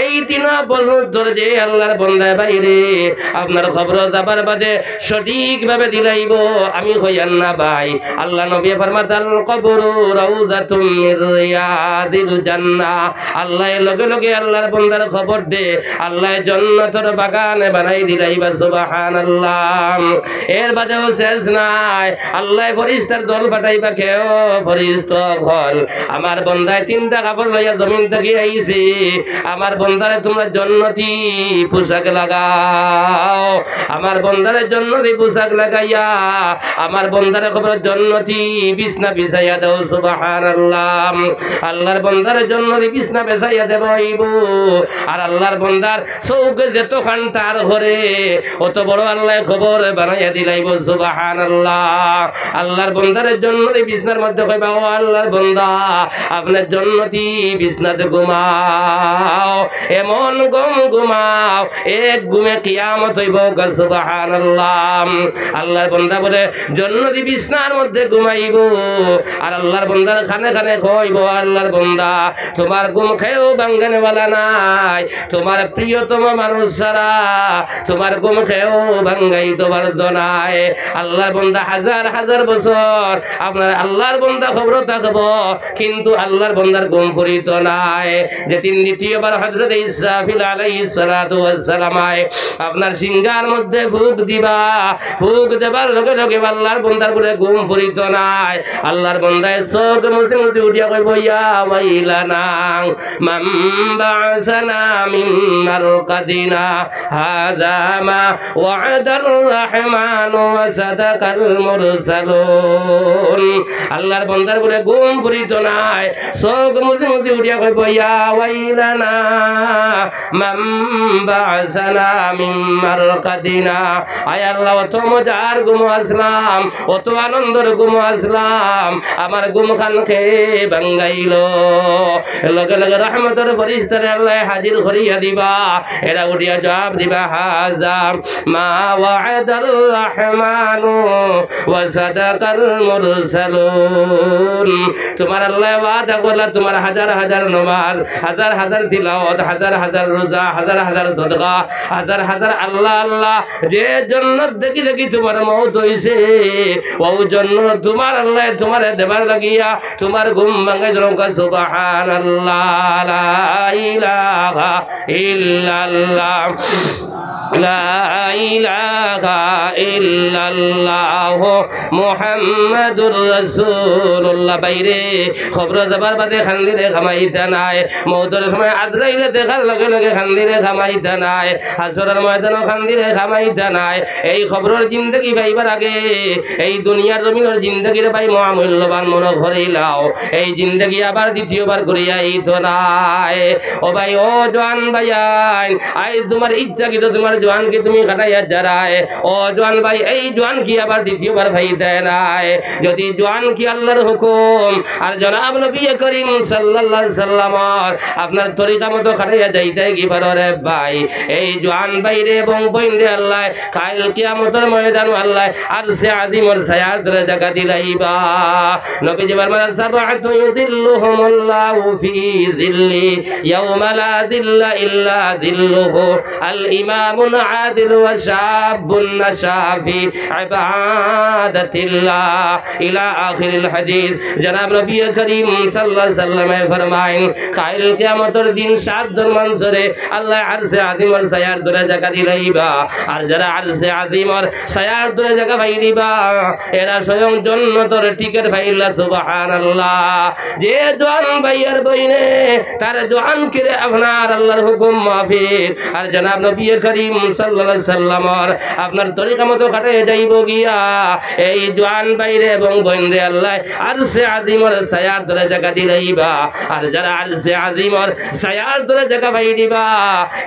S1: এই 3 বছর ধরে যে আল্লাহর বান্দায় বাইরে আপনার খবর যাবার বাদে সঠিকভাবে দিলাইব আমি হইয়ান না ভাই আল্লাহ নবী ফরমাতাল কবর রাউযাতুম মির রিয়াজিল জান্নাহ আল্লাহ লগে লগে আল্লাহর বান্দার খবর দে আল্লাহ জান্নাতের বাগান বানাই দিলাইবা সুবহানাল্লাহ এর বাদেও শেষ নাই আল্লাহ ফেরেশতার দল পাঠাইবা কেউ ফেরেশতা হল আমার বান্দায় 3টা কাপড় লইয়া জমিন থেকে আইছে আমার বান্দারে তোমরা জান্নাতি পোশাক লাগাও আমার বান্দারে জান্নাতি পোশাক লাগাইয়া আমার বান্দারে খবর জান্নাতি বিছনা বিছাইয়া দাও সুবহানাল্লাহ আল্লাহর বান্দারে জান্নাতি বিছনা বিছাইয়া দেবইব আর আল্লাহর বান্দার চৌকে যত খানটার ঘরে অত বড় আল্লাহ খবর বানাইয়া দিলাইব সুবহানাল্লাহ আল্লাহর বান্দারে জান্নাতি বিছনার মধ্যে কইবা ও আল্লাহর বান্দা আপনার জান্নাতি বিছনাতে ঘুমাও এমন ঘুমাও এক ঘুমে কিয়ামত হইব সুবহানাল্লাহ আল্লাহর বান্দা বলে জান্নাতি বিছনার মধ্যে ঘুমাইব আর আল্লাহর বান্দার খানে খানে কইব আল্লাহর বান্দা তোমার ঘুম খেয়েও ভাঙানে वाला নাই তোমার প্রিয়তম মানুষ ছাড়া তোমার ঘুম খেয়েও ভাঙাই তোমার দনায় আল্লাহর বান্দা হাজার হাজার বছর আপনার আল্লাহর বন্দা খবর থাকবো, কিন্তু আল্লাহর বন্দার ঘুম ফুরিত নাই। যেদিন দ্বিতীয়বার হযরত ইসরাফিল আলাইহিস সালাতু ওয়াস সালাম আপনার সিংহার মধ্যে ফুক দিবা, ফুক দেবার লগে লগে আল্লাহর বন্দার বলে ঘুম ফুরিত নাই। আল্লাহর বন্দায় চোখ মুছে মুছে উঠিয়া কইব ইয়া ওয়াইলানা মান বা'সানা মিন মারকাদিনা হাযা মা ওয়া'দার রাহমান ওয়া সাদাকাল মুরসালুন। আল্লাহর বন্দার বলে ঘুম ফুরিত নাই, চোখ মুছে মুছে উঠিয়া কইব ইয়া ওয়াইলানা মান বা'সানা মিন মারকাদিনা। আয় আল্লাহ, অত মজার ঘুম আসলাম, অত আনন্দের ঘুম আসলাম, আমার ঘুম খানকে ভাঙ্গাইল। লগে লগে রহমতের ফেরেশতারে আল্লাহ হাজির করিয়া দিবা, এরা উঠিয়া জবাব দিবা হাযা মা ওয়া'দার রাহমানু ওয়া সাদাকাল মুরসালুন। তোমার আল্লাহ ওয়াদা করলা, তোমার হাজার হাজার নামাজ, হাজার হাজার তিলাওয়াত, হাজার হাজার রোজা, হাজার হাজার সাদকা, হাজার হাজার আল্লাহ আল্লাহ, যে জান্নাত দেখি দেখি তোমার মওত হইছে, ও জান্নাত তোমার আল্লাহ তোমার দেবার লাগিয়া তোমার ঘুম ভাঙাই দরকার। সুবহানাল্লাহ, লা ইলাহা ইল্লাল্লাহ, লা ইলাহা ইল্লাল্লাহ মুহাম্মাদুর রাসূলুল্লাহ। বাইরে খবর যাবার বাদে খান্দিরে খামাইতা নাই, মওতের সময় আজরাইলে দেখার লগে লগে খান্দিরে খামাইতা নাই, হাসরের ময়দানও খান্দিরে খামাইতা নাই। এই খবরের জিন্দগি পাইবার আগে এই দুনিয়ার জমিনের জিন্দগিরে পাই মহামূল্যবান মনে করিলাও, এই জিন্দগি আবার দ্বিতীয়বার করিয়া ইতো নাই। ও ভাই, ও জওয়ান ভাইয়ান, আই তোমার ইচ্ছা কি তো তোমার জওয়ান কি তুমি কাটাইয়া যারায়? ও জওয়ান ভাই, এই জওয়ান কি আবার দ্বিতীয়বার ভাই দেয় নাই? যদি জওয়ান কি আল্লাহর হুকুম আর জনাব নবী করিম সাল্লাল্লাহু আলাইহি সাল্লাম আপনার তরিকা মতো কাটাইয়া যাইতে কি পারো রে ভাই? এই জওয়ান ভাই রে এবং বইন রে আল্লাহ কাল কিয়ামতের ময়দান আল্লাহ আরশে আজিমের ছায়ার ধরে জায়গা দিলাইবা। নবীজি ফরমালেন সাবআতু ইউযিল্লুহুমুল্লাহু ফি জিল্লি ইয়াওমা লা জিল্লা ইল্লা জিল্লুহু আল ইমামুন আদিল ওয়া শাবুন নাশা ফি ইবাদাতিল্লাহ ইলা আখিরিল হাদিস। জনাব নবী করিম সাল্লাল্লাহু আলাইহি সাল্লাম ফরমায়েন কাল কিয়ামতের দিন সাত জন মানুষরে আল্লাহ আরশে আজিমের ছায়ার ধরে জায়গা দিলাইবা, আর যারা আরশে আজিমের ছায়ার ধরে জায়গা পাই দিবা এরা স্বয়ং জান্নাতের টিকিট পাইলা। সুবহানাল্লাহ। যে জওয়ান ভাইয়ের বইনে তার জওয়ান করে আপনার আল্লাহর হুকুম মাফিক আর জনাব নবী করিম সাল্লাল্লাহু আলাইহি সাল্লামের আপনার তরিকা মতো কাটে যাইব গিয়া, এই জওয়ান ভাইরে এবং বইনরে আল্লাহ আরশে আজিমের ছায়ার ধরে জায়গা দিলাইবা, আর যারা আরশে আজিমের ছায়ার ধরে জায়গা পাই দিবা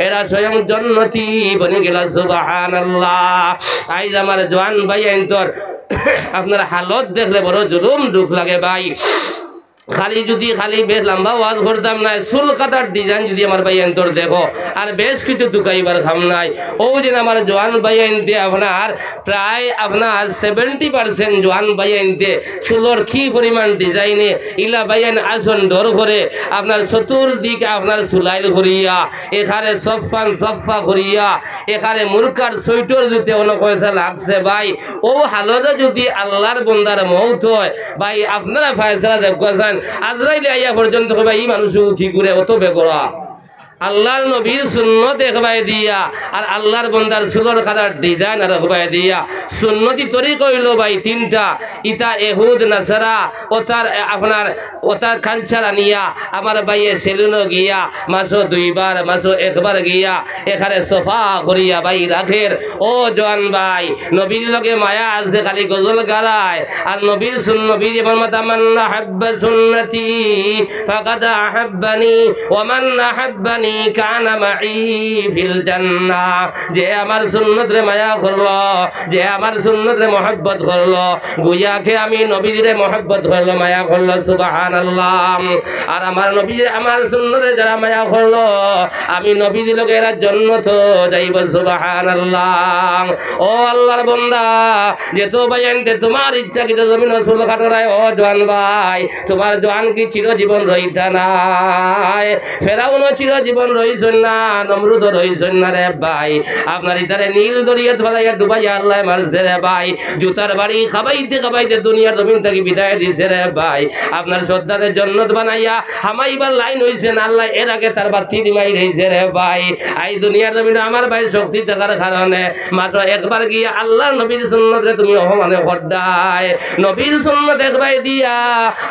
S1: এরা স্বয়ং জান্নাতি বনে গেল। সুবহানাল্লাহ। আইজ আমার জওয়ান ভাই আইন্তর আপনার হালত দেখলে বড় জুলুম দুঃখ লাগে ভাই। খালি যদি খালি বেশ লম্বা ওয়াজ করতাম নাই, চুল কাটার ডিজাইন যদি আমার ভাই আনতর দেখো আর বেশ কিছু টুকাইবার খাম নাই। ও যেন আমার জওয়ান ভাই আনতে আপনার প্রায় আপনার 70% জওয়ান ভাই আনতে চুলোর কি পরিমাণ ডিজাইনে ইলা বাইন আসন ডর করে আপনার চতুর্দিকে আপনার চুলাইল করিয়া এখানে সফান সফা করিয়া এখানে মুরকার সৈটর যদি অন্য পয়সা লাগছে ভাই, ও হালতে যদি আল্লাহর বন্দার মৌত হয় ভাই আপনারা ফয়সালা দেখবেন আজরাইলে আইয়া পর্যন্ত ভাই এই মানুষ কি করে অত বেগড়া আল্লাহর নবীর সুন্নত দেখবাই দিয়া আর আল্লাহর বন্দার চুলোর কাটার ডিজাইন আর দেখবাই দিয়া সুন্নতি তরিকা হইল ভাই তিনটা। ইটা এহুদ নাসারা ওতার আপনার ওতার কালচার আনিয়া আমার ভাইয়ে সেলুনো গিয়া মাসো দুইবার মাসো একবার গিয়া এখানে সোফা করিয়া ভাই রাখের। ও জওয়ান ভাই, নবীর লগে মায়া আছে খালি গজল গালায় আর নবীর নবী ফরমাতা মান আহাব্বা সুন্নতি ফাকাদ আহাব্বানি ওয়া মান আহাব্বানি কানা মাই ফিল জান্নাহ। যে আমার সুন্নত রে মায়া করলো, যে আমার সুন্নত রে মহব্বত করলো, গুয়াকে আমি নবীরে মহব্বত করলো মায়া করলো। সুবহানাল্লাহ। আর আমার নবীরে আমার সুন্নতে যারা মায়া করলো আমি নবী দিলকে এরা জান্নাত যাইব। সুবহানাল্লাহ। ও আল্লাহর বান্দা, যে তো ভাই আনতে তোমার ইচ্ছা কি জমিন চুল কাটায়? ও জওয়ান ভাই, তোমার জওয়ান কি চিরজীবন রইতা নাই? ফেরাউনও চিরজীবন জীবন রইছেন না, নমরুদ রইছেন না রে ভাই। আপনার ইতারে নীল দরিয়াত ফেলাইয়া ডুবাইয়া আল্লাহ মারছে রে ভাই। জুতার বাড়ি খাবাইতে খাবাইতে দুনিয়ার জমিন থেকে বিদায় দিছে রে ভাই। আপনার শ্রদ্ধারে জন্নত বানাইয়া হামাইবার লাইন হইছেন আল্লাহ, এর আগে তার বাতি দিমাই রয়েছে রে ভাই। এই দুনিয়ার জমিন আমার ভাই শক্তি থাকার কারণে মাত্র একবার গিয়ে আল্লাহ নবীর সুন্নতে তুমি অপমানে হড্ডায়, নবীর সুন্নত একবার দিয়া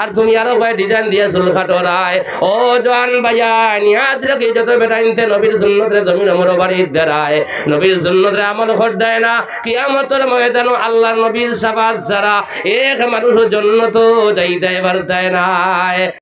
S1: আর তুমি আরো ভাই ডিজাইন দিয়া চুল খাটোরায়। ও জোয়ান ভাইয়া নিয়াদ রেখে যত বেটাইনতে নবীর সুন্নতে জমিন আমার বাড়ির দাঁড়ায়, নবীর সুন্নতে আমল হড্ডায় না। কিয়ামতের ময়দানে আল্লাহ নবীর শাফাত ছাড়া এক মানুষের জন্য তো যাইতে পারতায় না।